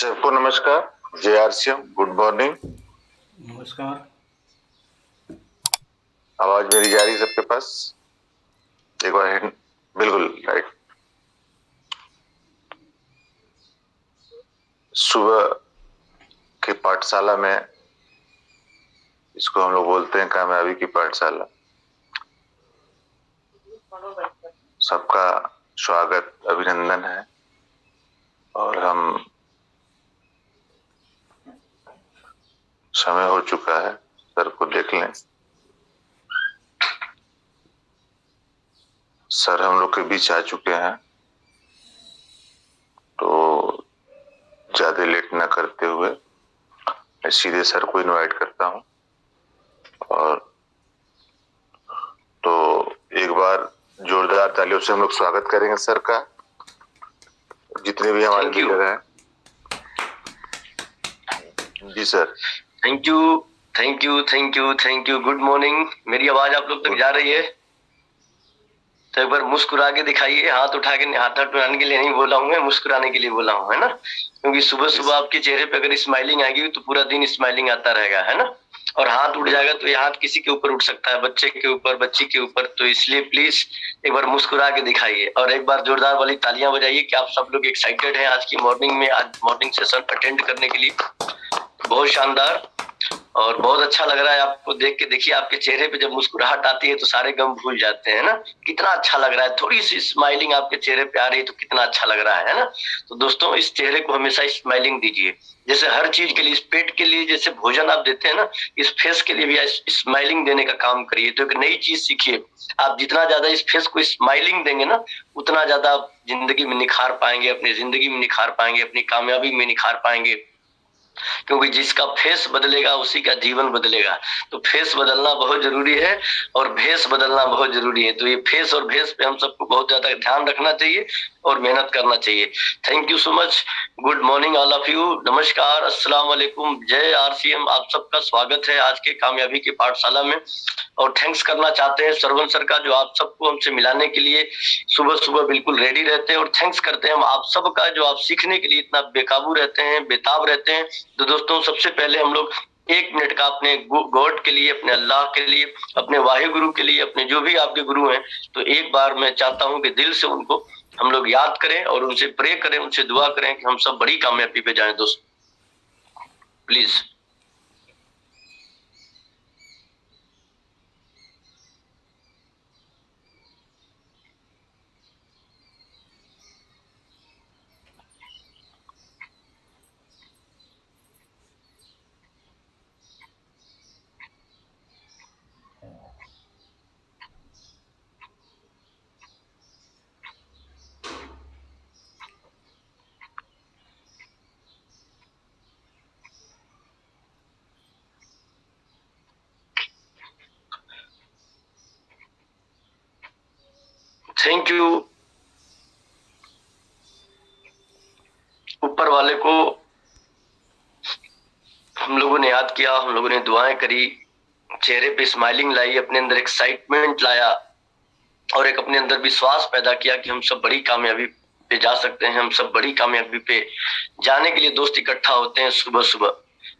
सबको नमस्कार। JRCM good morning. नमस्कार। आवाज मेरी जा रही है सबके पास? एक बार बिल्कुल राइट। सुबह की पाठशाला में, इसको हम लोग बोलते हैं कामयाबी की पाठशाला। सबका स्वागत अभिनंदन है। और हम समय हो चुका है, सर को देख लें। सर हम लोग के बीच आ चुके हैं, तो ज्यादा लेट न करते हुए मैं सीधे सर को इनवाइट करता हूं। और तो एक बार जोरदार तालियों से हम लोग स्वागत करेंगे सर का, जितने भी हमारे लीडर हैं। जी sir. Thank you thank you thank you thank you. Good morning. मेरी आवाज आप लोग तक जा रही है? तो एक बार मुस्कुरा के दिखाइए। हाथ उठा के, हाथ उठाने के लिए नहीं बोला हूँ मैं, मुस्कुराने के लिए बोला हूँ, है ना? क्योंकि सुबह सुबह आपके चेहरे पे अगर स्माइलिंग आएगी तो पूरा दिन स्माइलिंग आता रहेगा, है ना? और हाथ उठ जाएगा तो ये हाथ किसी के ऊपर उठ सकता है, बच्चे के ऊपर, बच्ची के ऊपर। तो इसलिए प्लीज एक बार मुस्कुरा के दिखाइए और एक बार जोरदार वाली तालियां बजाइए कि आप सब लोग एक्साइटेड हैं आज की मॉर्निंग में, आज मॉर्निंग सेशन अटेंड करने के लिए। बहुत शानदार और बहुत अच्छा लग रहा है आपको देख के। देखिए आपके चेहरे पे जब मुस्कुराहट आती है तो सारे गम भूल जाते हैं ना। कितना अच्छा लग रहा है, थोड़ी सी स्माइलिंग आपके चेहरे पे आ रही है तो कितना अच्छा लग रहा है ना। तो दोस्तों इस चेहरे को हमेशा स्माइलिंग दीजिए। जैसे हर चीज के लिए, इस पेट के लिए जैसे भोजन आप देते हैं ना, इस फेस के लिए भी स्माइलिंग देने का काम करिए। तो एक नई चीज सीखिए। आप जितना ज्यादा इस फेस को स्माइलिंग देंगे ना, उतना ज्यादा आप जिंदगी में निखार पाएंगे, अपनी जिंदगी में निखार पाएंगे, अपनी कामयाबी में निखार पाएंगे। क्योंकि जिसका फेस बदलेगा उसी का जीवन बदलेगा। तो फेस बदलना बहुत जरूरी है और भेष बदलना बहुत जरूरी है। तो ये फेस और भेष पे हम सबको बहुत ज्यादा ध्यान रखना चाहिए और मेहनत करना चाहिए। Thank you so much. Good morning all of you. नमस्कार, अस्सलाम वालेकुम, जय RCM। आप सबका स्वागत है आज के कामयाबी की पाठशाला में। और थैंक्स करना चाहते हैं सरवन सर का, जो आप सबको हमसे मिलाने के लिए सुबह सुबह बिल्कुल रेडी रहते हैं। और थैंक्स करते हैं हम आप सबका, जो आप सीखने के लिए इतना बेकाबू रहते हैं, बेताब रहते हैं। तो दोस्तों सबसे पहले हम लोग 1 मिनट का अपने गॉड के लिए, अपने अल्लाह के लिए, अपने वाहे गुरु के लिए, अपने जो भी आपके गुरु हैं, तो एक बार मैं चाहता हूं कि दिल से उनको हम लोग याद करें और उनसे प्रे करें, उनसे दुआ करें कि हम सब बड़ी कामयाबी पे जाएं। दोस्त प्लीज। Thank you. ऊपर वाले को हम लोगों ने याद किया, हम लोगों ने दुआएं करी, चेहरे पे स्माइलिंग लाई, अपने अंदर एक्साइटमेंट लाया और एक अपने अंदर विश्वास पैदा किया कि हम सब बड़ी कामयाबी पे जा सकते हैं। हम सब बड़ी कामयाबी पे जाने के लिए दोस्त इकट्ठा होते हैं सुबह सुबह,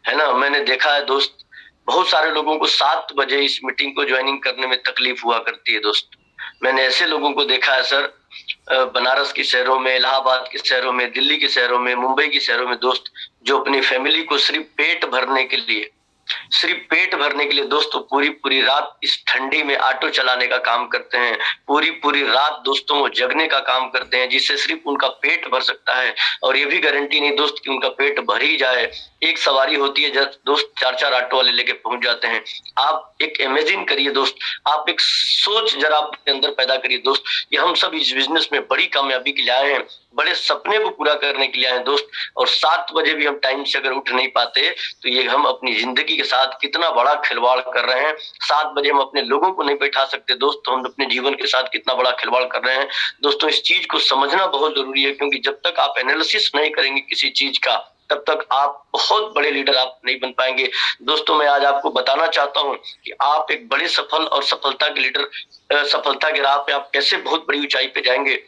है ना? मैंने देखा है दोस्त, बहुत सारे लोगों को 7 बजे इस मीटिंग को ज्वाइनिंग करने में तकलीफ हुआ करती है दोस्त। मैंने ऐसे लोगों को देखा है सर, बनारस के शहरों में, इलाहाबाद के शहरों में, दिल्ली के शहरों में, मुंबई के शहरों में दोस्त, जो अपनी फैमिली को सिर्फ पेट भरने के लिए, सिर्फ पेट भरने के लिए दोस्तों पूरी पूरी रात इस ठंडी में ऑटो चलाने का काम करते हैं। पूरी पूरी रात दोस्तों वो जगने का काम करते हैं, जिससे सिर्फ उनका पेट भर सकता है। और ये भी गारंटी नहीं दोस्त कि उनका पेट भर ही जाए। एक सवारी होती है जब दोस्त 4-4 ऑटो वाले लेके पहुंच जाते हैं। आप एक इमेजिन करिए दोस्त, आप एक सोच जरा अपने अंदर पैदा करिए दोस्त, ये हम सब इस बिजनेस में बड़ी कामयाबी के लिए आए हैं, बड़े सपने को पूरा करने के लिए आए हैं दोस्त। और 7 बजे भी हम टाइम से अगर उठ नहीं पाते तो ये हम अपनी जिंदगी के साथ कितना बड़ा खिलवाड़ कर रहे हैं। 7 बजे हम अपने लोगों को नहीं बैठा सकते दोस्त, तो हम अपने जीवन के साथ कितना बड़ा खिलवाड़ कर रहे हैं दोस्तों। इस चीज को समझना बहुत जरूरी है, क्योंकि जब तक आप एनालिसिस नहीं करेंगे किसी चीज का, तब तक आप बहुत बड़े लीडर आप नहीं बन पाएंगे दोस्तों। मैं आज आपको बताना चाहता हूं कि आप एक बड़े सफल और सफलता के लीडर, सफलता के राह पे आप कैसे बहुत बड़ी ऊंचाई पे जाएंगे।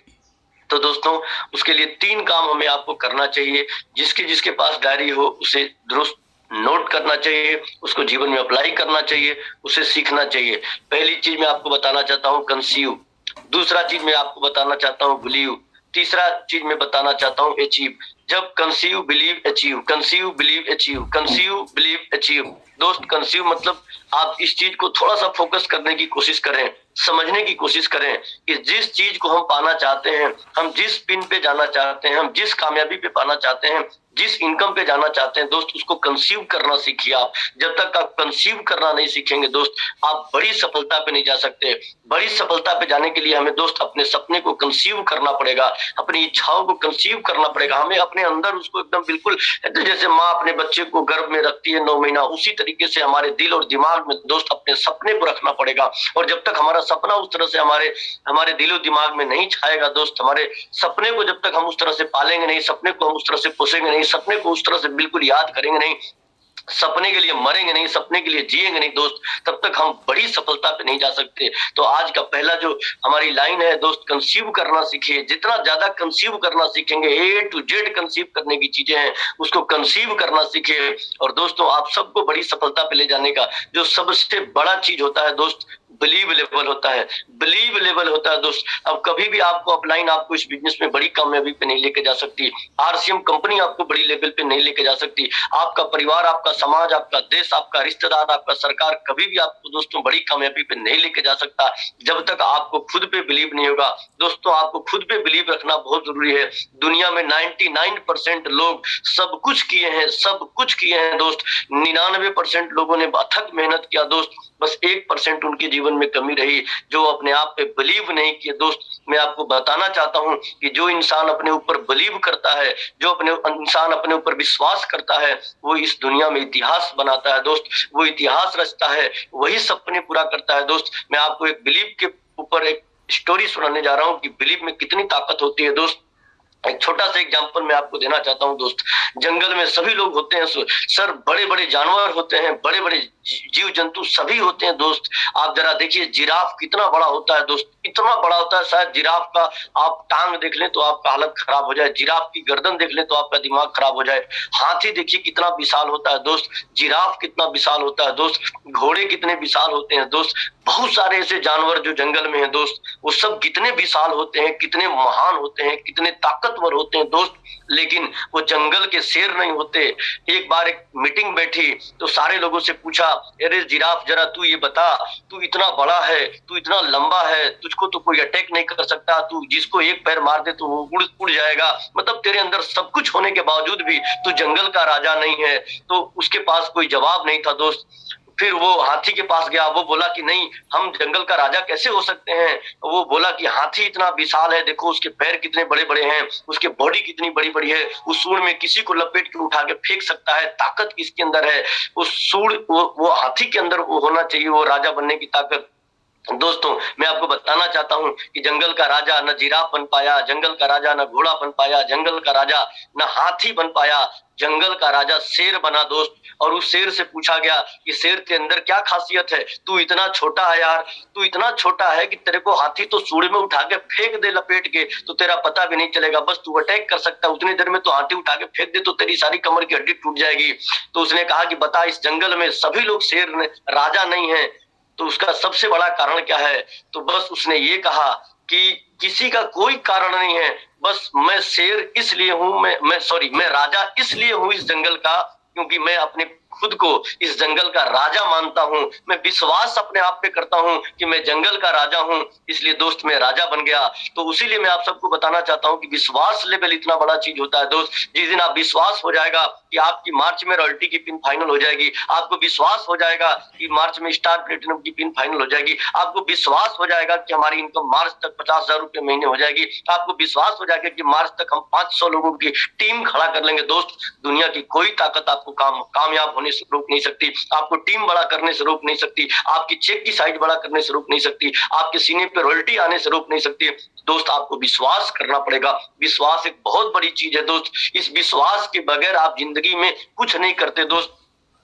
तो दोस्तों उसके लिए 3 काम हमें आपको करना चाहिए। जिसके जिसके पास डायरी हो उसे दुरुस्त नोट करना चाहिए, उसको जीवन में अप्लाई करना चाहिए, उसे सीखना चाहिए। पहली चीज मैं आपको बताना चाहता हूँ कंसीव, दूसरा चीज मैं आपको बताना चाहता हूँ बिलीव, तीसरा चीज मैं बताना चाहता हूँ अचीव। जब conceive believe achieve, conceive believe achieve, conceive believe achieve. दोस्त कंसीव मतलब आप इस चीज को थोड़ा सा फोकस करने की कोशिश करें, समझने की कोशिश करें कि जिस चीज को हम पाना चाहते हैं, हम जिस पिन पे जाना चाहते हैं, हम जिस कामयाबी पे पाना चाहते हैं, जिस इनकम पे जाना चाहते हैं दोस्त, उसको कंसीव करना सीखिए आप। जब तक आप कंसीव करना नहीं सीखेंगे दोस्त, आप बड़ी सफलता पे नहीं जा सकते। बड़ी सफलता पे जाने के लिए हमें दोस्त अपने सपने को कंसीव करना पड़ेगा, अपनी इच्छाओं को कंसीव करना पड़ेगा। हमें अपने अंदर उसको एकदम बिल्कुल जैसे माँ अपने बच्चे को गर्भ में रखती है 9 महीना, उसी तरीके से हमारे दिल और दिमाग में दोस्त अपने सपने को रखना पड़ेगा। और जब तक हमारा सपना उस तरह से हमारे दिलो दिमाग में नहीं छाएगा दोस्त, हमारे सपने को जब तक हम उस तरह से पालेंगे नहीं, सपने को हम उस तरह से पोसेंगे नहीं, सपने को उस तरह से बिल्कुल याद करेंगे नहीं, सपने के लिए मरेंगे नहीं, सपने के लिए जिएंगे नहीं दोस्त, तब तक हम बड़ी सफलता पे नहीं जा सकते। तो आज का पहला जो हमारी लाइन है दोस्त, कंसीव करना सीखिए। जितना ज्यादा कंसीव करना सीखेंगे, A to Z कंसीव करने की चीजें हैं, उसको कंसीव करना सीखिए। और दोस्तों आप सबको बड़ी सफलता पे ले जाने का जो सबसे बड़ा चीज होता है दोस्त, बिलीव लेवल होता है, बिलीव लेवल होता है दोस्त। अब कभी भी आपको अपलाइन आपको इस बिजनेस में बड़ी कामयाबी पे नहीं लेके जा सकती, RCM कंपनी आपको बड़ी लेवल पे नहीं लेके जा सकती, आपका परिवार, आपका समाज, आपका देश, आपका रिश्तेदार, आपका सरकार कभी भी आपको दोस्तों बड़ी कामयाबी पे नहीं लेके जा सकता जब तक आपको खुद पे बिलीव नहीं होगा। दोस्तों आपको खुद पे बिलीव रखना बहुत जरूरी है। दुनिया में 99% लोग सब कुछ किए हैं, सब कुछ किए हैं दोस्त। 99% लोगों ने अथक मेहनत किया दोस्त, बस 1% उनके जीवन में कमी रही जो अपने आप पे बिलीव नहीं किए। दोस्त मैं आपको बताना चाहता हूं कि जो इंसान अपने ऊपर बिलीव करता है, जो इंसान अपने ऊपर विश्वास करता है, वो इस दुनिया में इतिहास बनाता है दोस्त, वो इतिहास रचता है, वही सपने पूरा करता है दोस्त। मैं आपको एक बिलीव के ऊपर एक स्टोरी सुनाने जा रहा हूँ कि बिलीव में कितनी ताकत होती है दोस्त। एक छोटा सा एग्जांपल मैं आपको देना चाहता हूं दोस्त। जंगल में सभी लोग होते हैं सर, बड़े बड़े जानवर होते हैं, बड़े बड़े जीव जंतु सभी होते हैं दोस्त। आप जरा देखिए जिराफ कितना बड़ा होता है दोस्त, इतना बड़ा होता है, शायद जिराफ का आप टांग देख लें तो आपका हालत खराब हो जाए, जिराफ की गर्दन देख लें तो आपका दिमाग खराब हो जाए। हाथी देखिए कितना विशाल होता है दोस्त, जिराफ कितना विशाल होता है दोस्त, घोड़े कितने विशाल होते हैं दोस्त। बहुत सारे ऐसे जानवर जो जंगल में हैं दोस्त, वो सब कितने विशाल होते हैं, कितने महान होते हैं, कितने ताकतवर होते हैं दोस्त, लेकिन वो जंगल के शेर नहीं होते। एक बार एक मीटिंग बैठी तो सारे लोगों से पूछा, अरे जिराफ जरा तू ये बता, तू इतना बड़ा है, तू इतना लंबा है, तुझको तो कोई अटैक नहीं कर सकता, तू जिसको एक पैर मार दे तो वो उड़ जाएगा, मतलब तेरे अंदर सब कुछ होने के बावजूद भी तू जंगल का राजा नहीं है। तो उसके पास कोई जवाब नहीं था दोस्त। फिर वो हाथी के पास गया, वो बोला कि नहीं, हम जंगल का राजा कैसे हो सकते हैं। वो बोला कि हाथी इतना विशाल है, देखो उसके पैर कितने बड़े बड़े हैं, उसके बॉडी कितनी बड़ी बड़ी है, उस सूंड में किसी को लपेट के उठा के फेंक सकता है, ताकत किसके अंदर है, उस सूंड वो हाथी के अंदर वो होना चाहिए, वो राजा बनने की ताकत। दोस्तों मैं आपको बताना चाहता हूं कि जंगल का राजा न जिराफ बन पाया, जंगल का राजा न घोड़ा बन पाया, जंगल का राजा न हाथी बन पाया, जंगल का राजा शेर बना दोस्त। और उस शेर से पूछा गया कि शेर के अंदर क्या खासियत है, तू इतना छोटा है यार, तू इतना छोटा है कि तेरे को हाथी तो सूंड में उठा के फेंक दे लपेट के तो तेरा पता भी नहीं चलेगा, बस तू अटैक कर सकता है, उतनी देर में तो हाथी उठा के फेंक दे तो तेरी सारी कमर की हड्डी टूट जाएगी। तो उसने कहा कि बता, इस जंगल में सभी लोग शेर राजा नहीं है, तो उसका सबसे बड़ा कारण क्या है। तो बस उसने ये कहा कि किसी का कोई कारण नहीं है, बस मैं शेर इसलिए हूं, मैं राजा इसलिए हूं इस जंगल का, क्योंकि मैं अपने खुद को इस जंगल का राजा मानता हूं। मैं विश्वास अपने आप पे करता हूं कि मैं जंगल का राजा हूं, इसलिए दोस्त मैं राजा बन गया। तो उसीलिए मैं आप सबको बताना चाहता हूं कि विश्वास लेवल इतना बड़ा चीज होता है दोस्त। जिस दिन आप विश्वास हो जाएगा कि आपकी मार्च में रॉयल्टी की पिन फाइनल हो जाएगी, आपको विश्वास हो जाएगा कि मार्च में स्टार प्लेटिनम की पिन फाइनल हो जाएगी, आपको विश्वास हो जाएगा कि हमारी इनकम मार्च तक 50,000 रुपए महीने हो जाएगी, आपको विश्वास हो जाएगा कि मार्च तक हम 500 लोगों की टीम खड़ा कर लेंगे। दोस्त दुनिया की कोई ताकत आपको कामयाब होने से रोक नहीं सकती, आपको टीम बड़ा करने से रोक नहीं सकती, आपकी चेक की साइज बड़ा करने से रोक नहीं सकती, आपके सीने पे रॉयल्टी आने से रोक नहीं सकती। दोस्त आपको विश्वास करना पड़ेगा। विश्वास एक बहुत बड़ी चीज है दोस्त, इस विश्वास के बगैर आप जिंदगी में कुछ नहीं करते दोस्त।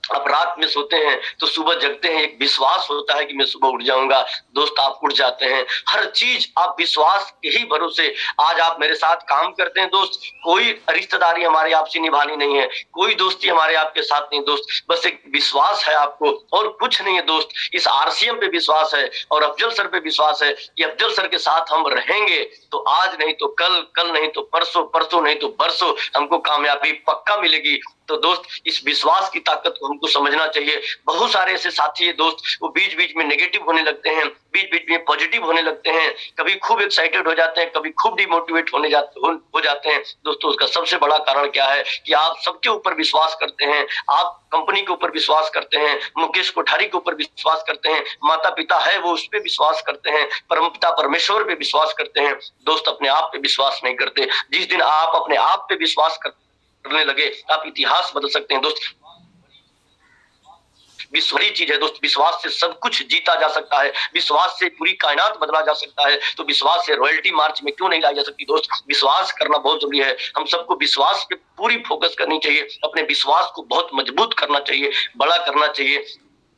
आप रात में सोते हैं तो सुबह जगते हैं, एक विश्वास होता है कि मैं सुबह उठ जाऊंगा। दोस्त आप उठ जाते हैं, हर चीज आप विश्वास के ही भरोसे आज आप मेरे साथ काम करते हैं। दोस्त कोई रिश्तेदारी हमारे आपसे निभानी नहीं है, कोई दोस्ती हमारे आपके साथ नहीं दोस्त, बस एक विश्वास है आपको और कुछ नहीं है दोस्त। इस आरसीएम पे विश्वास है और अफजल सर पे विश्वास है कि अफजल सर के साथ हम रहेंगे तो आज नहीं तो कल, कल नहीं तो परसों, परसों नहीं तो बरसों हमको कामयाबी पक्का मिलेगी। तो दोस्त इस विश्वास की ताकत को हमको समझना चाहिए। बहुत सारे ऐसे साथी है दोस्त, वो बीच बीच में नेगेटिव होने लगते हैं, बीच बीच में पॉजिटिव होने लगते हैं, कभी खूब एक्साइटेड हो जाते हैं, कभी खूब डिमोटिवेट हो जाते हैं। दोस्तों उसका सबसे बड़ा कारण क्या है कि आप सबके ऊपर विश्वास करते हैं, आप कंपनी के ऊपर विश्वास करते हैं, मुकेश कोठारी के ऊपर विश्वास करते हैं, माता पिता है वो उस पर विश्वास करते हैं, परमपिता परमेश्वर पे विश्वास करते हैं। दोस्त अपने आप पे विश्वास नहीं करते। जिस दिन आप अपने आप पे विश्वास करने लगे आप इतिहास बदल सकते हैं। दोस्त विश्वास चीज है दोस्त, विश्वास से सब कुछ जीता जा सकता है, विश्वास से पूरी कायनात बदला जा सकता है। तो विश्वास से रॉयल्टी मार्च में क्यों नहीं लाई जा सकती दोस्त? विश्वास करना बहुत जरूरी है। हम सबको विश्वास पे पूरी फोकस करनी चाहिए, अपने विश्वास को बहुत मजबूत करना चाहिए, बड़ा करना चाहिए।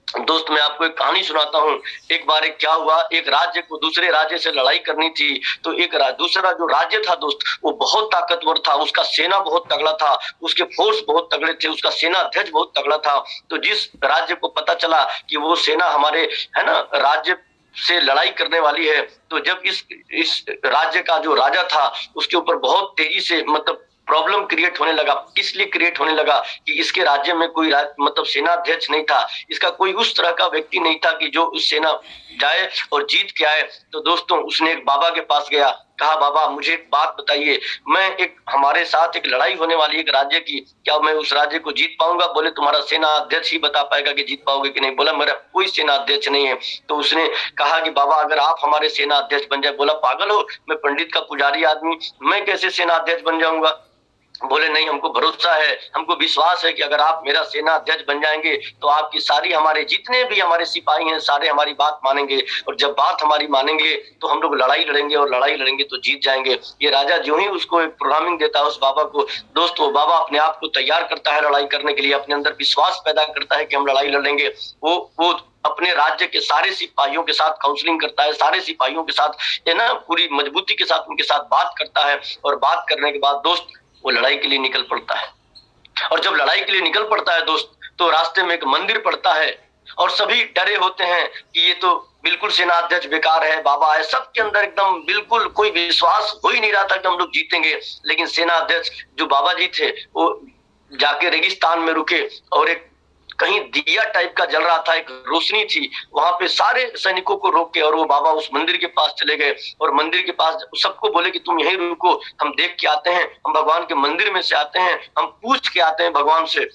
दोस्त मैं आपको एक कहानी सुनाता हूँ। एक बार एक क्या हुआ, एक राज्य को दूसरे राज्य से लड़ाई करनी थी। तो एक दूसरा जो राज्य था दोस्त वो बहुत ताकतवर था, उसका सेना बहुत तगड़ा था, उसके फोर्स बहुत तगड़े थे, उसका सेना अध्यक्ष बहुत तगड़ा था। तो जिस राज्य को पता चला कि वो सेना हमारे है ना राज्य से लड़ाई करने वाली है, तो जब इस राज्य का जो राजा था उसके ऊपर बहुत तेजी से मतलब प्रॉब्लम क्रिएट होने लगा। किस लिए क्रिएट होने लगा कि इसके राज्य में कोई मतलब सेना अध्यक्ष नहीं था, इसका कोई उस तरह का व्यक्ति नहीं था कि जो उस सेना जाए और जीत के आए। तो दोस्तों उसने एक बाबा के पास गया, कहा बाबा मुझे एक बात बताइए, मैं एक हमारे साथ एक लड़ाई होने वाली एक राज्य की, क्या मैं उस राज्य को जीत पाऊंगा? बोले तुम्हारा सेना अध्यक्ष ही बता पाएगा कि जीत पाओगे कि नहीं। बोला मेरा कोई सेना अध्यक्ष नहीं है। तो उसने कहा कि बाबा अगर आप हमारे सेना अध्यक्ष बन जाए। बोला पागल हो, मैं पंडित का पुजारी आदमी, मैं कैसे सेना अध्यक्ष बन जाऊंगा? बोले नहीं हमको भरोसा है, हमको विश्वास है कि अगर आप मेरा सेना अध्यक्ष बन जाएंगे तो आपकी सारी हमारे जितने भी हमारे सिपाही हैं सारे हमारी बात मानेंगे, और जब बात हमारी मानेंगे तो हम लोग लड़ाई लड़ेंगे और लड़ाई लड़ेंगे तो जीत जाएंगे। ये राजा जो ही उसको एक प्रोग्रामिंग देता है उस बाबा को, दोस्त वो बाबा अपने आप को तैयार करता है लड़ाई करने के लिए, अपने अंदर विश्वास पैदा करता है कि हम लड़ाई लड़ेंगे। वो अपने राज्य के सारे सिपाहियों के साथ काउंसलिंग करता है, सारे सिपाहियों के साथ है ना पूरी मजबूती के साथ उनके साथ बात करता है, और बात करने के बाद दोस्त वो लड़ाई के लिए निकल पड़ता है। और जब लड़ाई के लिए निकल पड़ता है दोस्त तो रास्ते में एक मंदिर पड़ता है और सभी डरे होते हैं कि ये तो बिल्कुल सेनाध्यक्ष बेकार है, बाबा है, सबके अंदर एकदम बिल्कुल कोई विश्वास हो ही नहीं रहा था कि हम लोग जीतेंगे। लेकिन सेनाध्यक्ष जो बाबा जी थे वो जाके रेगिस्तान में रुके और एक कहीं दिया टाइप का जल रहा था, एक रोशनी थी, वहां पे सारे सैनिकों को रोक के और वो बाबा उस मंदिर के पास चले गए और मंदिर के पास सबको बोले कि तुम यहीं रुको, हम देख के आते हैं, हम भगवान के मंदिर में से आते हैं, हम पूछ के आते हैं भगवान से,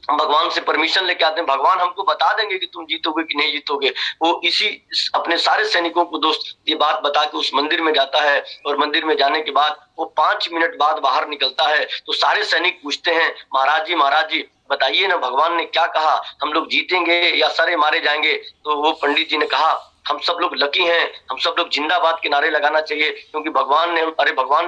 हम भगवान से परमिशन लेके आते हैं, भगवान हमको बता देंगे कि तुम जीतोगे कि नहीं जीतोगे। वो इसी अपने सारे सैनिकों को दोस्त ये बात बता के उस मंदिर में जाता है और मंदिर में जाने के बाद वो 5 मिनट बाद बाहर निकलता है तो सारे सैनिक पूछते हैं महाराज जी बताइए ना भगवान ने क्या कहा, हम लोग जीतेंगे या सारे मारे जाएंगे? तो वो पंडित जी ने कहा हम सब लोग लकी हैं, हम सब लोग जिंदाबाद के नारे लगाना चाहिए क्योंकि भगवान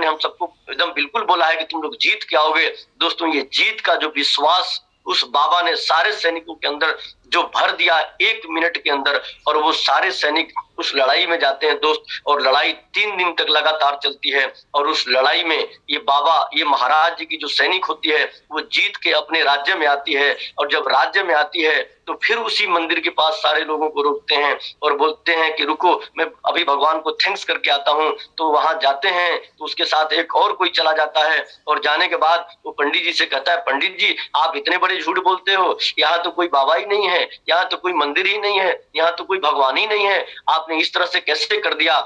ने हम सबको एकदम बिल्कुल बोला है कि तुम लोग जीत के आओगे। दोस्तों ये जीत का जो विश्वास उस बाबा ने सारे सैनिकों के अंदर जो भर दिया 1 मिनट के अंदर, और वो सारे सैनिक उस लड़ाई में जाते हैं दोस्त, और लड़ाई 3 दिन तक लगातार चलती है। और उस लड़ाई में ये बाबा, ये महाराज जी की जो सैनिक होती है वो जीत के अपने राज्य में आती है, और जब राज्य में आती है तो फिर उसी मंदिर के पास सारे लोगों को रोकते हैं और बोलते हैं कि रुको मैं अभी भगवान को थैंक्स करके आता हूँ। तो वहां जाते हैं तो उसके साथ एक और कोई चला जाता है, और जाने के बाद वो पंडित जी से कहता है पंडित जी आप इतने बड़े झूठ बोलते हो, यहाँ तो कोई बाबा ही नहीं है, यहाँ तो कोई मंदिर ही नहीं है, यहाँ तो कोई भगवान ही नहीं है, आपने इस तरह से कैसे कर दिया?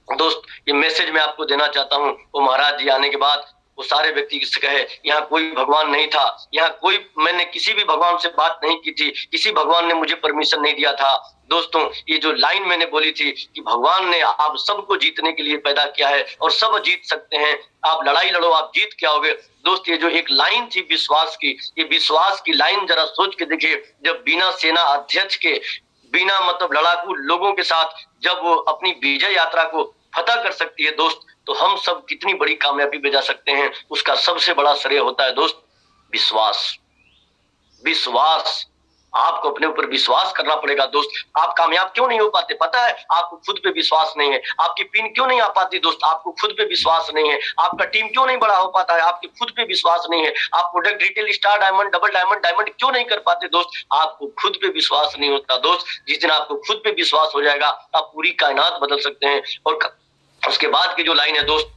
दोस्त ये मैसेज मैं आपको देना चाहता हूँ। वो महाराज जी आने के बाद वो सारे व्यक्ति से कहे यहाँ कोई भगवान नहीं था, यहाँ कोई, मैंने किसी भी भगवान से बात नहीं की थी, किसी भगवान ने मुझे परमिशन नहीं दिया था। दोस्तों ये जो लाइन मैंने बोली थी कि भगवान ने आप सबको जीतने के लिए पैदा किया है और सब जीत सकते हैं, आप लड़ाई लड़ो आप जीत के आओगे। दोस्त ये जो एक लाइन थी विश्वास की, ये विश्वास की लाइन जरा सोच के देखिए, जब बिना सेना अध्यक्ष के, बिना मतलब लड़ाकू लोगों के साथ जब वो अपनी विजय यात्रा को फतह कर सकती है दोस्त, तो हम सब कितनी बड़ी कामयाबी में जा सकते हैं। उसका सबसे बड़ा श्रेय होता है दोस्त विश्वास। विश्वास आपको अपने ऊपर विश्वास करना पड़ेगा दोस्त। आप कामयाब क्यों नहीं हो पाते पता है? आपको खुद पे विश्वास नहीं है। आपकी पिन क्यों नहीं आ पाती दोस्त? आपको खुद पे विश्वास नहीं है। आपका टीम क्यों नहीं बड़ा हो पाता है? आपके खुद पे विश्वास नहीं है। आप product, retail, star, diamond, double diamond, diamond क्यों नहीं कर पाते दोस्त? आपको खुद पे विश्वास नहीं होता दोस्त। जिस दिन आपको खुद पे विश्वास हो जाएगा, आप पूरी कायनात बदल सकते हैं। और उसके बाद की जो लाइन है दोस्त,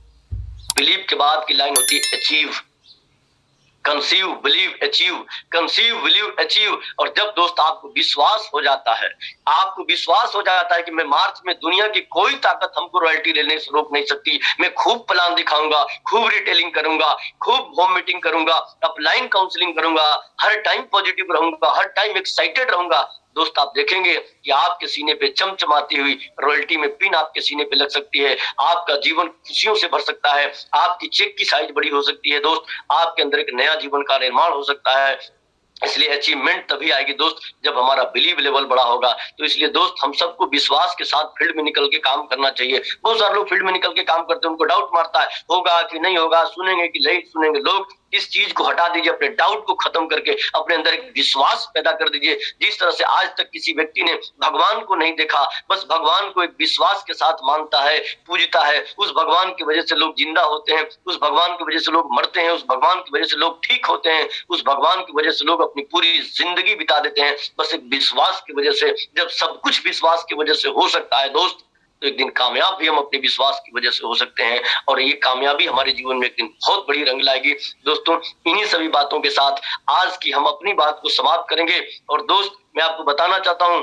बिलीव के बाद की लाइन होती है achieve. Conceive, believe, achieve, conceive, believe, achieve. और जब दोस्त आपको विश्वास हो जाता है, आपको विश्वास हो जाता है कि मैं मार्च में दुनिया की कोई ताकत हमको रॉयल्टी लेने से रोक नहीं सकती, मैं खूब प्लान दिखाऊंगा, खूब रिटेलिंग करूंगा, खूब होम मीटिंग करूंगा, अपलाइन काउंसलिंग करूंगा, हर टाइम पॉजिटिव रहूंगा, हर टाइम एक्साइटेड रहूंगा, दोस्त आप देखेंगे कि आपके सीने पे चमचमाती हुई रॉयल्टी में पिन आपके सीने पे लग सकती है। आपका जीवन खुशियों से भर सकता है। आपकी चेक की साइज बड़ी हो सकती है दोस्त। आपके अंदर एक नया जीवन का निर्माण हो सकता है। इसलिए अचीवमेंट तभी आएगी दोस्त जब हमारा बिलीव लेवल बड़ा होगा। तो इसलिए दोस्त हम सबको विश्वास के साथ फील्ड में निकल के काम करना चाहिए। बहुत सारे लोग फील्ड में निकल के काम करते हैं, उनको डाउट मारता है, होगा कि नहीं होगा, सुनेंगे कि नहीं सुनेंगे लोग। इस चीज को हटा दीजिए, अपने डाउट को खत्म करके अपने अंदर एक विश्वास पैदा कर दीजिए। जिस तरह से आज तक किसी व्यक्ति ने भगवान को नहीं देखा, बस भगवान को एक विश्वास के साथ मानता है, पूजता है, उस भगवान की वजह से लोग जिंदा होते हैं, उस भगवान की वजह से लोग मरते हैं, उस भगवान की वजह से लोग ठीक होते हैं, उस भगवान की वजह से लोग अपनी पूरी जिंदगी बिता देते हैं, बस एक विश्वास की वजह से। जब सब कुछ विश्वास की वजह से हो सकता है दोस्त, तो एक दिन कामयाब भी हम अपने विश्वास की वजह से हो सकते हैं। और ये कामयाबी हमारे जीवन में एक दिन बहुत बड़ी रंग लाएगी दोस्तों। इन्हीं सभी बातों के साथ आज की हम अपनी बात को समाप्त करेंगे। और दोस्त मैं आपको बताना चाहता हूं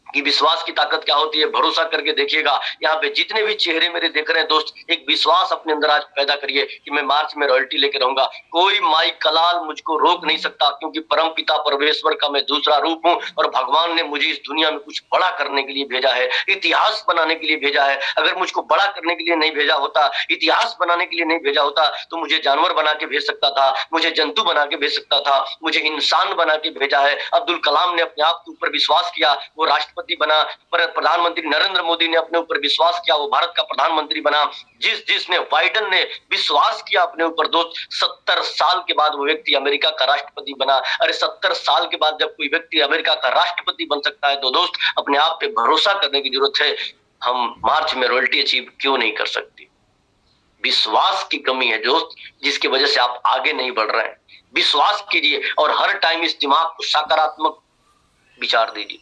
कि विश्वास की ताकत क्या होती है, भरोसा करके देखिएगा। यहाँ पे जितने भी चेहरे मेरे देख रहे हैं दोस्त, एक विश्वास अपने अंदर आज पैदा करिए कि मैं मार्च में रॉयल्टी लेकर रहूंगा। कोई माई कलाल मुझको रोक नहीं सकता, क्योंकि परम पिता परमेश्वर का मैं दूसरा रूप हूँ और भगवान ने मुझे इस दुनिया में कुछ बड़ा करने के लिए भेजा है, इतिहास बनाने के लिए भेजा है। अगर मुझको बड़ा करने के लिए नहीं भेजा होता, इतिहास बनाने के लिए नहीं भेजा होता, तो मुझे जानवर बना के भेज सकता था, मुझे जंतु बना के भेज सकता था, मुझे इंसान बना के भेजा है। अब्दुल कलाम ने अपने आप के ऊपर विश्वास किया, वो राष्ट्रपति बना। प्रधानमंत्री नरेंद्र मोदी ने अपने ऊपर विश्वास किया, वो भारत का प्रधानमंत्री बना। जिसने बाइडेन ने विश्वास किया अपने ऊपर दोस्त, 70 साल के बाद वो व्यक्ति अमेरिका का राष्ट्रपति बना। अरे 70 साल के बाद जब कोई व्यक्ति अमेरिका का राष्ट्रपति बन सकता है, तो दोस्त अपने आप पे भरोसा करने की जरूरत है। हम मार्च में रॉयल्टी अचीव क्यों नहीं कर सकते? विश्वास की कमी है दोस्त, जिसकी वजह से आप आगे नहीं बढ़ रहे हैं। विश्वास कीजिए और हर टाइम इस दिमाग को सकारात्मक विचार दीजिए,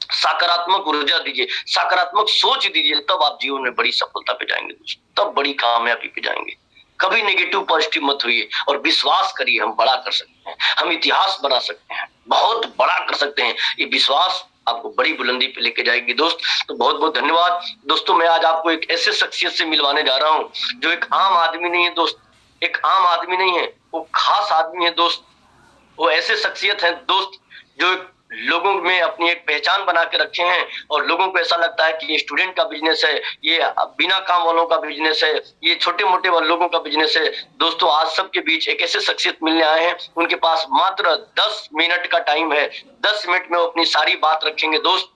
सकारात्मक ऊर्जा दीजिए, सकारात्मक सोच दीजिए, तब आप जीवन में बड़ी सफलता पे जाएंगे दोस्तों, तब बड़ी कामयाबी पे जाएंगे। कभी नेगेटिव पॉजिटिव मत होइए और विश्वास करिए, हम बड़ा कर सकते हैं, हम इतिहास बना सकते हैं, बहुत बड़ा कर सकते हैं। ये विश्वास आपको बड़ी बुलंदी पे लेके जाएगी दोस्त। तो बहुत बहुत धन्यवाद दोस्तों। मैं आज आपको एक ऐसे शख्सियत से मिलवाने जा रहा हूँ जो एक आम आदमी नहीं है दोस्त, एक आम आदमी नहीं है, वो खास आदमी है दोस्त। वो ऐसे शख्सियत है दोस्त जो लोगों में अपनी एक पहचान बना के रखे हैं, और लोगों को ऐसा लगता है कि ये स्टूडेंट का बिजनेस है, ये बिना काम वालों का बिजनेस है, ये छोटे मोटे लोगों का बिजनेस है। दोस्तों आज सबके बीच एक ऐसे शख्सियत मिलने आए हैं, उनके पास मात्र 10 मिनट का टाइम है। 10 मिनट में वो अपनी सारी बात रखेंगे दोस्त,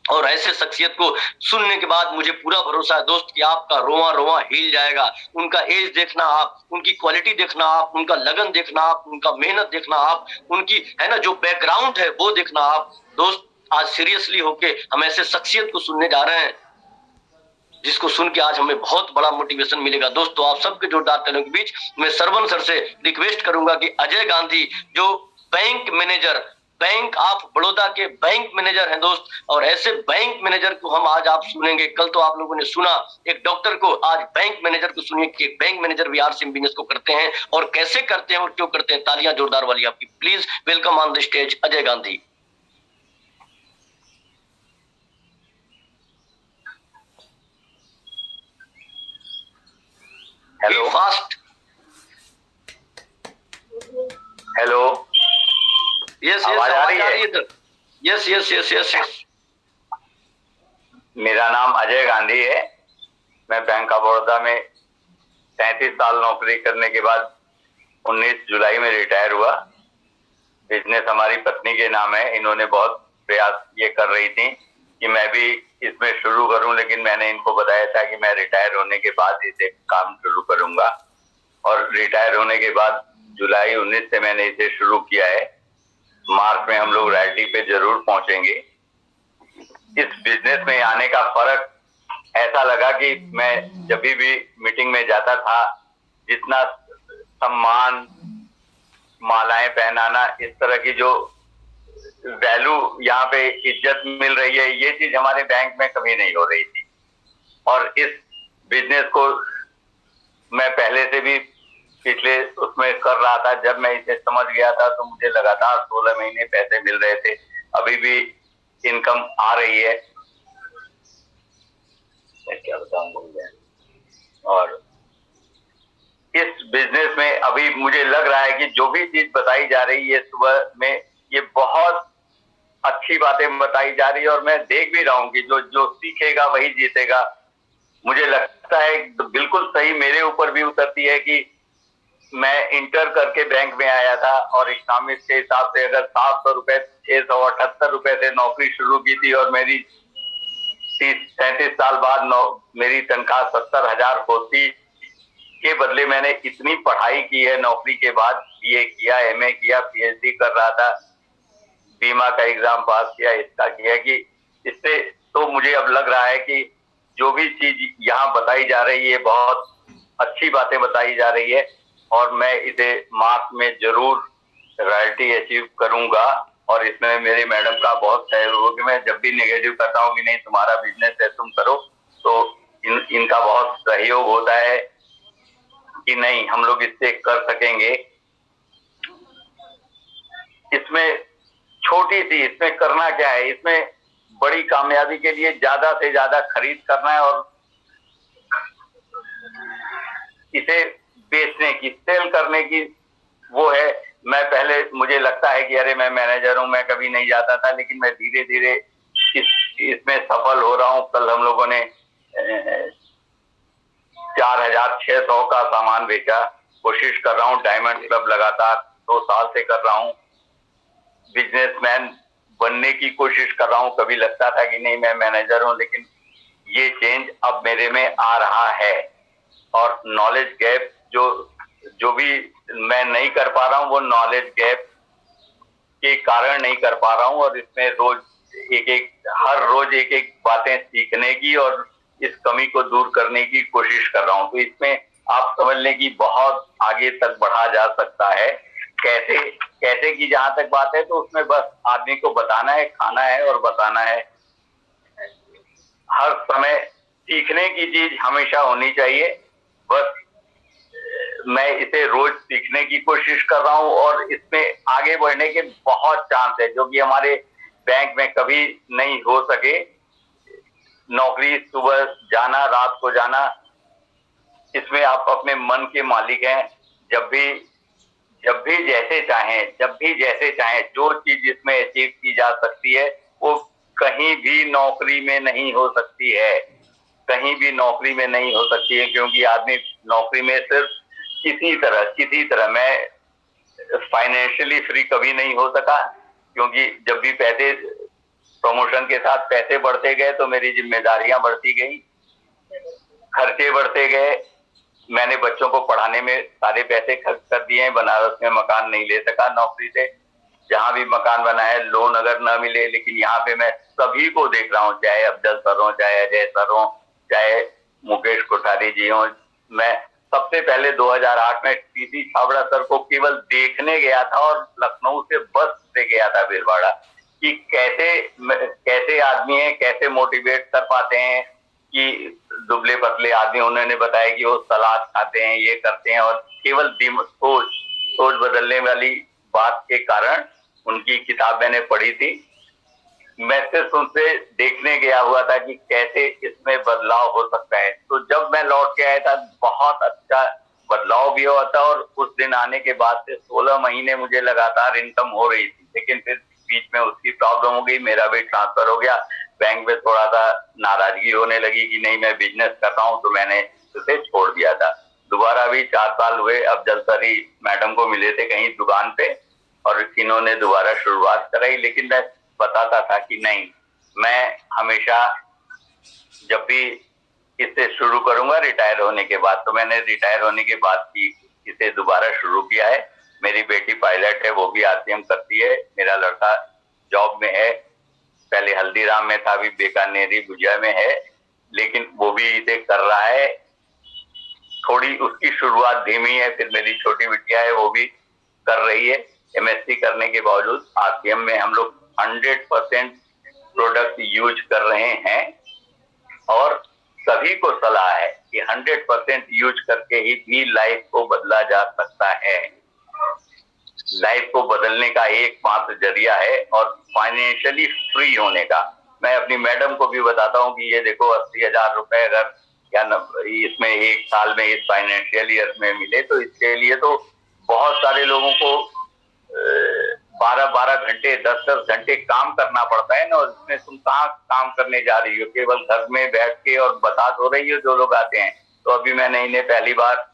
और ऐसे शख्सियत को सुनने के बाद मुझे पूरा भरोसा है दोस्त कि आपका रोआ रोआ हिल जाएगा। उनका एज देखना आप, उनकी क्वालिटी देखना आप, उनका लगन देखना आप, उनका मेहनत देखना आप, उनकी है ना जो बैकग्राउंड है वो देखना आप दोस्त। आज सीरियसली होके हम ऐसे शख्सियत को सुनने जा रहे हैं जिसको सुन के आज हमें बहुत बड़ा मोटिवेशन मिलेगा। दोस्तों आप सबके जोरदार तालियों के बीच मैं सरवन सर से रिक्वेस्ट करूंगा कि अजय गांधी जो bank manager, bank of Baroda के बैंक मैनेजर हैं दोस्त, और ऐसे बैंक मैनेजर को हम आज आप सुनेंगे। कल तो आप लोगों ने सुना एक डॉक्टर को, आज बैंक मैनेजर को सुनिए कि एक बैंक मैनेजर भी आरसीएम बिजनेस को करते हैं और कैसे करते हैं और क्यों करते हैं। तालियां जोरदार वाली आपकी। Please welcome on the stage Ajay Gandhi. Hello fast. Hello yes आवाज आ रही है? Yes yes yes yes yes. मेरा नाम अजय गांधी है। मैं बैंक ऑफ बड़ौदा में 33 साल नौकरी करने के बाद 19 जुलाई में रिटायर हुआ। बिजनेस हमारी पत्नी के नाम है। इन्होंने बहुत प्रयास ये कर रही थी कि मैं भी इसमें शुरू करूं, लेकिन मैंने इनको बताया था कि मैं रिटायर होने के बाद इसे काम शुरू करूंगा, और रिटायर होने के बाद जुलाई 19 से मैंने इसे शुरू किया है। मार्च में हम लोग रॉयल्टी पे जरूर पहुंचेंगे। इस बिजनेस में आने का फर्क ऐसा लगा कि मैं जब भी मीटिंग में जाता था, जितना सम्मान, मालाएं पहनाना, इस तरह की जो वैल्यू यहाँ पे इज्जत मिल रही है, ये चीज हमारे बैंक में कभी नहीं हो रही थी। और इस बिजनेस को मैं पहले से भी पिछले उसमें कर रहा था। जब मैं इसे समझ गया था तो मुझे लगातार 16 महीने पैसे मिल रहे थे, अभी भी इनकम आ रही है। मैं क्या बताऊं, भूल गया। और इस बिजनेस में अभी मुझे लग रहा है कि जो भी चीज बताई जा रही है सुबह में, ये बहुत अच्छी बातें बताई जा रही है। और मैं देख भी रहा हूँ कि जो सीखेगा वही जीतेगा। मुझे लगता है बिल्कुल सही मेरे ऊपर भी उतरती है कि मैं इंटर करके बैंक में आया था और इकोनॉमिक्स के हिसाब से अगर 700 रुपए 678 रुपए से नौकरी शुरू की थी और मेरी 30-37 साल बाद मेरी तनख्वाह 70,000 होती, के बदले मैंने इतनी पढ़ाई की है नौकरी के बाद, बीए किया, एमए किया, पीएचडी कर रहा था, बीमा का एग्जाम पास किया, इसका किया, कि इससे तो मुझे अब लग रहा है कि जो भी चीज यहाँ बताई जा रही है, बहुत अच्छी बातें बताई जा रही है। और मैं इसे मार्च में जरूर रॉयल्टी अचीव करूंगा। और इसमें मेरे मैडम का बहुत सहयोग है। मैं जब भी नेगेटिव करता हूँ कि नहीं तुम्हारा बिजनेस है तुम करो, तो इनका बहुत सहयोग होता है कि नहीं हम लोग इससे कर सकेंगे। इसमें छोटी सी, इसमें करना क्या है, इसमें बड़ी कामयाबी के लिए ज्यादा से ज्यादा खरीद करना है और इसे बेचने की, सेल करने की वो है। मैं पहले मुझे लगता है कि अरे मैं मैनेजर हूं, मैं कभी नहीं जाता था, लेकिन मैं धीरे धीरे इसमें सफल हो रहा हूं। कल हम लोगों ने 4,600 का सामान बेचा। कोशिश कर रहा हूँ, डायमंड क्लब लगातार 2 साल से कर रहा हूँ। बिजनेसमैन बनने की कोशिश कर रहा हूँ। कभी लगता था कि नहीं मैं मैनेजर हूँ, लेकिन ये चेंज अब मेरे में आ रहा है। और नॉलेज गैप जो भी मैं नहीं कर पा रहा हूँ, वो नॉलेज गैप के कारण नहीं कर पा रहा हूँ। और इसमें हर रोज एक एक बातें सीखने की और इस कमी को दूर करने की कोशिश कर रहा हूँ। तो इसमें आप समझ लें कि बहुत आगे तक बढ़ा जा सकता है। कैसे की जहां तक बात है, तो उसमें बस आदमी को बताना है, खाना है और बताना है। हर समय सीखने की चीज हमेशा होनी चाहिए। बस मैं इसे रोज सीखने की कोशिश कर रहा हूँ और इसमें आगे बढ़ने के बहुत चांस है, जो कि हमारे बैंक में कभी नहीं हो सके। नौकरी सुबह जाना, रात को जाना, इसमें आप अपने मन के मालिक हैं। जब भी जैसे चाहें जो चीज इसमें अचीव की जा सकती है, वो कहीं भी नौकरी में नहीं हो सकती है, कहीं भी नौकरी में नहीं हो सकती है। क्योंकि आदमी नौकरी में सिर्फ किसी तरह मैं फाइनेंशियली फ्री कभी नहीं हो सका, क्योंकि जब भी पैसे, प्रमोशन के साथ पैसे बढ़ते गए तो मेरी जिम्मेदारियां बढ़ती गई, खर्चे बढ़ते गए। मैंने बच्चों को पढ़ाने में सारे पैसे खर्च कर दिए हैं। बनारस में मकान नहीं ले सका नौकरी से, जहां भी मकान बना है लोन अगर ना मिले। लेकिन यहाँ पे मैं सभी को देख रहा हूँ, चाहे अफजल सर हो, चाहे अजय सर हो, चाहे मुकेश कोठारी जी हो। मैं सबसे पहले 2008 में टीसी छाबड़ा सर को केवल देखने गया था और लखनऊ से बस से गया था भिलवाड़ा, कि कैसे आदमी है, कैसे मोटिवेट कर पाते हैं। कि दुबले पतले आदमी, उन्होंने बताया कि वो सलाद खाते हैं, ये करते हैं, और केवल सोच बदलने वाली बात के कारण उनकी किताब मैंने पढ़ी थी। मैं सिर्फ उनसे देखने गया हुआ था कि कैसे इसमें बदलाव हो सकता है। तो जब मैं लौट के आया था, बहुत अच्छा बदलाव भी हुआ था। और उस दिन आने के बाद से 16 महीने मुझे लगातार इनकम हो रही थी। लेकिन फिर बीच में उसकी प्रॉब्लम हो गई, मेरा भी ट्रांसफर हो गया। बैंक में थोड़ा सा नाराजगी होने लगी कि नहीं मैं बिजनेस कर रहा हूँ, तो मैंने उसे छोड़ दिया था। दोबारा भी 4 साल हुए, अब जलसरी मैडम को मिले थे कहीं दुकान पे, और इन्होंने दोबारा शुरुआत कराई। लेकिन मैं बताता था कि नहीं, मैं हमेशा जब भी इसे शुरू करूंगा रिटायर होने के बाद, तो मैंने रिटायर होने के बाद ही इसे दोबारा शुरू किया है। मेरी बेटी पायलट है, वो भी आरसीएम करती है। मेरा लड़का जॉब में है, पहले हल्दीराम में था, अभी बीकानेरी भुजिया में है, लेकिन वो भी इसे कर रहा है। थोड़ी उसकी शुरुआत धीमी है। फिर मेरी छोटी बिटिया है, वो भी कर रही है। एमएससी करने के बावजूद आरसीएम में हम लोग 100% प्रोडक्ट यूज कर रहे हैं और सभी को सलाह है कि 100% यूज करके ही भी लाइफ को बदला जा सकता है। लाइफ को बदलने का एकमात्र जरिया है और फाइनेंशियली फ्री होने का। मैं अपनी मैडम को भी बताता हूँ कि ये देखो 80,000 रुपए अगर या इसमें एक साल में इस फाइनेंशियल ईयर में मिले तो इसके लिए तो बहुत सारे लोगों को 12-12 घंटे 10-10 घंटे काम करना पड़ता है ना। और इसमें तुम कहाँ काम करने जा रही हो, केवल घर में बैठ के और बता तो रही हो जो लोग आते हैं। तो अभी मैंने इन्हें पहली बार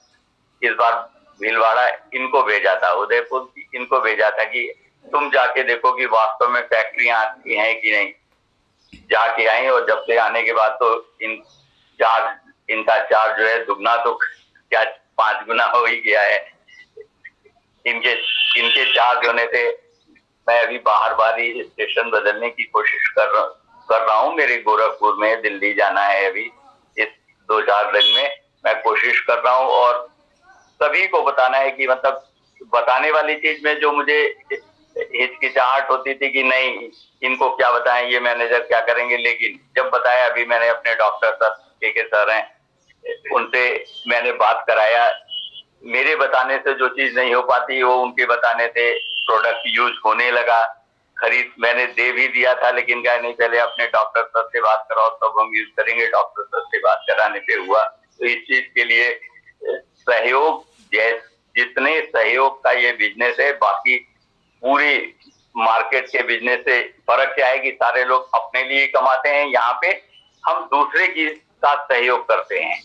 इस बार भीलवाड़ा इनको भेजा था, उदयपुर इनको भेजा था कि तुम जाके देखो कि वास्तव में फैक्ट्रियां आती हैं कि नहीं। जाके आई और जब से आने के बाद तो इनका चार्ज जो है दुगना तो क्या 5 गुना हो ही गया है। इनके चार्ज होने से मैं अभी बार ही स्टेशन बदलने की कोशिश कर रहा हूँ। मेरे गोरखपुर में दिल्ली जाना है अभी इस 2-4 दिन में। मैं कोशिश कर रहा हूँ और सभी को बताना है कि मतलब बताने वाली चीज में जो मुझे हिचकिचाहट होती थी कि नहीं इनको क्या बताएं, ये मैनेजर क्या करेंगे, लेकिन जब बताया अभी मैंने अपने डॉक्टर सर के सर हैं उनसे मैंने बात कराया। मेरे बताने से जो चीज नहीं हो पाती वो उनके बताने से प्रोडक्ट यूज होने लगा। खरीद मैंने दे भी दिया था, लेकिन क्या नहीं पहले अपने डॉक्टर सर से बात कराओ तब हम यूज करेंगे। डॉक्टर सर से बात कराने पे हुआ। तो इस चीज के लिए सहयोग, जितने सहयोग का ये बिजनेस है, बाकी पूरी मार्केट के बिजनेस से फर्क क्या है कि सारे लोग अपने लिए कमाते हैं, यहाँ पे हम दूसरे की साथ सहयोग करते हैं।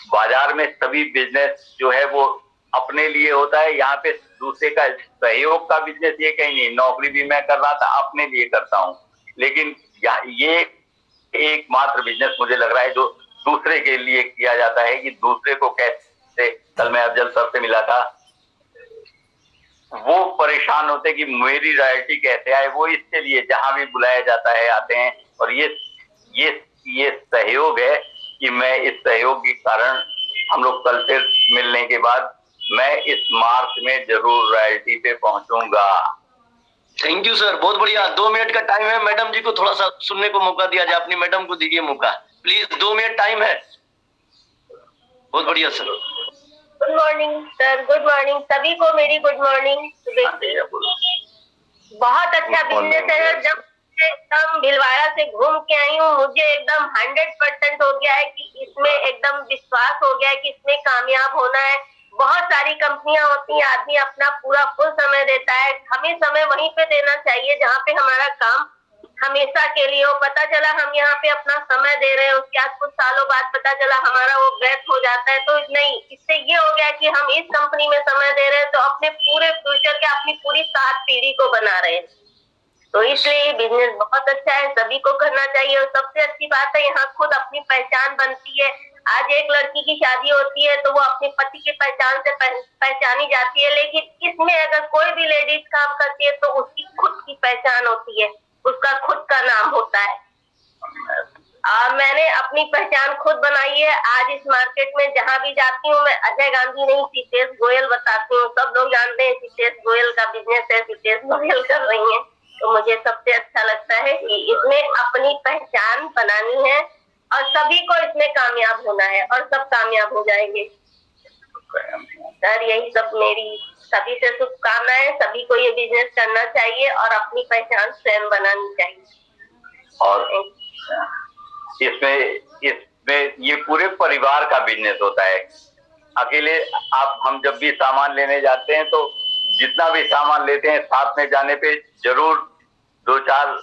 बाजार में सभी बिजनेस जो है वो अपने लिए होता है, यहाँ पे दूसरे का सहयोग का बिजनेस ये कहीं नहीं। नौकरी भी मैं कर रहा था अपने लिए करता हूँ, लेकिन ये एकमात्र बिजनेस मुझे लग रहा है जो दूसरे के लिए किया जाता है कि दूसरे को कैसे। कल मैं अफजल सर से मिला था, वो परेशान होते कि मेरी रॉयल्टी कैसे आए। वो इसके लिए जहां भी बुलाया जाता है आते हैं। और ये सहयोग है कि मैं इस सहयोग के कारण हम लोग कल फिर मिलने के बाद मैं इस मार्च में जरूर रॉयल्टी पे पहुंचूंगा। थैंक यू सर, बहुत बढ़िया। 2 मिनट का टाइम है, मैडम जी को थोड़ा सा सुनने को मौका दिया जाए। अपनी मैडम को दीजिए मौका प्लीज, 2 मिनट टाइम है। बहुत बढ़िया sir. Good morning sir, good morning सभी को, मेरी गुड मॉर्निंग। बहुत अच्छा बिजनेस है। जब एकदम भीलवाड़ा से घूम के आई हूँ, मुझे एकदम 100% हो गया है कि इसमें एकदम विश्वास हो गया है कि इसमें कामयाब होना है। बहुत सारी कंपनियां होती हैं, आदमी अपना पूरा फुल समय देता है। हमें समय वहीं पे देना चाहिए जहाँ पे हमारा काम हमेशा के लिए हो। पता चला हम यहाँ पे अपना समय दे रहे हैं, उसके बाद कुछ सालों बाद पता चला हमारा वो व्यर्थ हो जाता है। तो नहीं, इससे ये हो गया कि हम इस कंपनी में समय दे रहे हैं तो अपने पूरे फ्यूचर के, अपनी पूरी 7 पीढ़ी को बना रहे हैं। तो इसलिए ये बिजनेस बहुत अच्छा है, सभी को करना चाहिए। और सबसे अच्छी बात है यहाँ खुद अपनी पहचान बनती है। आज एक लड़की की शादी होती है तो वो अपने पति की पहचान से पहचानी जाती है, लेकिन इसमें अगर कोई भी लेडीज काम करती है तो उसकी खुद की पहचान होती है, उसका खुद का नाम होता है। मैंने अपनी पहचान खुद बनाई है। आज इस मार्केट में जहाँ भी जाती हूँ मैं अजय गांधी नहीं, सीतेश गोयल बताती हूँ। सब लोग जानते हैं सीतेश गोयल का बिजनेस है, सीतेश गोयल कर रही है। तो मुझे सबसे अच्छा लगता है कि इसमें अपनी पहचान बनानी है और सभी को इसमें कामयाब होना है और सब कामयाब हो जाएंगे। सर यही सब मेरी सभी से शुभकामनाएं। सभी को ये बिजनेस करना चाहिए और अपनी पहचान स्वयं बनानी चाहिए। और इसमें ये पूरे परिवार का बिजनेस होता है। अकेले हम जब भी सामान लेने जाते हैं तो जितना भी सामान लेते हैं साथ में जाने पे जरूर 2-4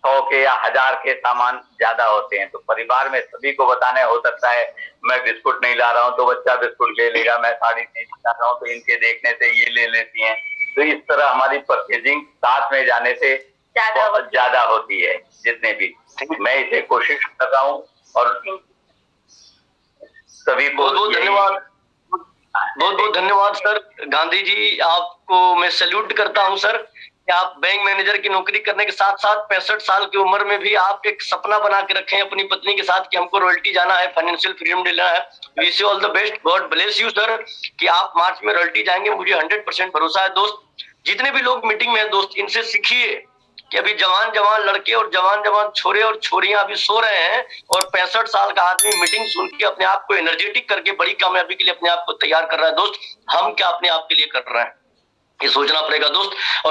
100 के या 1000 के सामान ज्यादा होते हैं। तो परिवार में सभी को बताना हो सकता है मैं बिस्कुट नहीं ला रहा हूँ तो बच्चा बिस्कुट ले लेगा, मैं साड़ी नहीं ला रहा हूँ तो इनके देखने से ये ले लेती हैं। तो इस तरह हमारी परचेजिंग साथ में जाने से बहुत ज्यादा होती है। जितने भी मैं इसे कोशिश कर रहा हूँ और सभी को बहुत धन्यवाद। बहुत बहुत धन्यवाद सर। गांधी जी, आपको मैं सैल्यूट करता हूं सर कि आप बैंक मैनेजर की नौकरी करने के साथ साथ 65 साल की उम्र में भी आप एक सपना बना के रखे हैं अपनी पत्नी के साथ कि हमको रॉयल्टी जाना है, फाइनेंशियल फ्रीडम लेना है। Wish you all the best, God bless you sir कि आप मार्च में रॉयल्टी जाएंगे। मुझे 100% भरोसा है। दोस्त, जितने भी लोग मीटिंग में हैं दोस्त, इनसे सीखिए कि अभी जवान जवान लड़के और जवान जवान छोरे और छोरियां अभी सो रहे हैं और 65 साल का आदमी मीटिंग सुन के अपने आप को एनर्जेटिक करके बड़ी कामयाबी के लिए अपने आप को तैयार कर रहा है। दोस्त, हम क्या अपने आप के लिए कर रहे हैं, ये सोचना पड़ेगा दोस्त।